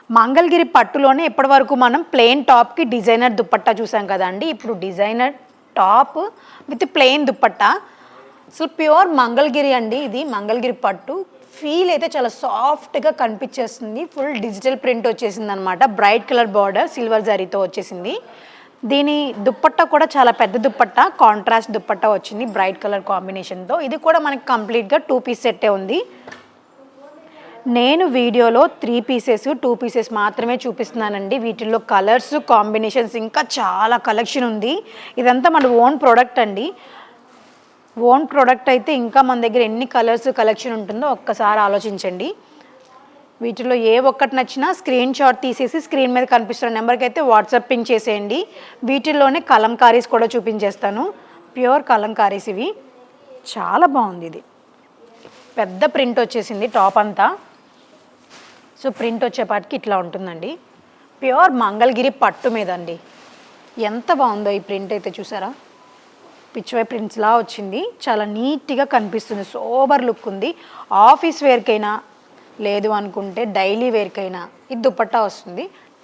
మంగళగిరి పట్టులోనే ఇప్పటి వరకు మనం ప్లెయిన్ టాప్కి డిజైనర్ దుప్పట్టా చూసాం కదండి. ఇప్పుడు designer top with plain dupatta. అసలు ప్యూర్ మంగళగిరి అండి. ఇది మంగళగిరి పట్టు. ఫీల్ అయితే చాలా సాఫ్ట్గా కనిపించేస్తుంది. ఫుల్ డిజిటల్ ప్రింట్ వచ్చేసింది అనమాట. బ్రైట్ కలర్ బార్డర్ సిల్వర్ జరీతో వచ్చేసింది. దీని దుప్పట్టా కూడా చాలా పెద్ద దుప్పట్టా, కాంట్రాస్ట్ దుప్పట్టా వచ్చింది బ్రైట్ కలర్ కాంబినేషన్తో. ఇది కూడా మనకి కంప్లీట్గా 2 పీస్ సెట్టే ఉంది. నేను వీడియోలో 3 పీసెస్ 2 పీసెస్ మాత్రమే చూపిస్తున్నానండి. వీటిల్లో కలర్స్ కాంబినేషన్స్ ఇంకా చాలా కలెక్షన్ ఉంది. ఇదంతా మన ఓన్ ప్రోడక్ట్ అండి. ఓన్ ప్రోడక్ట్ అయితే ఇంకా మన దగ్గర ఎన్ని కలర్స్ కలెక్షన్ ఉంటుందో ఒక్కసారి ఆలోచించండి. వీటిలో ఏ ఒక్కటి నచ్చినా స్క్రీన్ షాట్ తీసేసి స్క్రీన్ మీద కనిపిస్తున్న నెంబర్కి అయితే వాట్సాప్ పింగ్ చేసేయండి. వీటిల్లోనే కలంకారీస్ కూడా చూపించేస్తాను. ప్యూర్ కలంకారీస్ ఇవి. చాలా బాగుంది. ఇది పెద్ద ప్రింట్ వచ్చేసింది టాప్ అంతా. సో ప్రింట్ వచ్చేపాటికి ఇట్లా ఉంటుందండి. ప్యూర్ మంగళగిరి పట్టు మీద అండి. ఎంత బాగుందో ఈ ప్రింట్ అయితే చూసారా. పిచ్వై ప్రింట్స్లా వచ్చింది. చాలా నీట్గా కనిపిస్తుంది. సోబర్ లుక్ ఉంది. ఆఫీస్ వేర్కైనా లేదు అనుకుంటే డైలీ వేర్కైనా ఇది దుపట్టా వస్తుంది.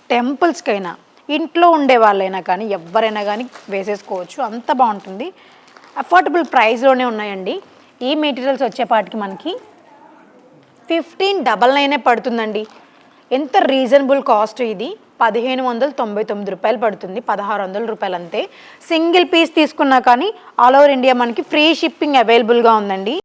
టెంపుల్స్కైనా ఇంట్లో ఉండే వాళ్ళైనా కానీ ఎవరైనా కానీ వేసేసుకోవచ్చు. అంత బాగుంటుంది. అఫోర్డబుల్ ప్రైస్లోనే ఉన్నాయండి. ఈ మెటీరియల్స్ వచ్చేపాటికి మనకి 1599 పడుతుందండి. ఎంత రీజనబుల్ కాస్ట్. ఇది 1599 రూపాయలు పడుతుంది. 1600 రూపాయలు అంతే. సింగిల్ పీస్ తీసుకున్నా కానీ ఆల్ ఓవర్ ఇండియా మనకి ఫ్రీ షిప్పింగ్ అవైలబుల్గా ఉందండి.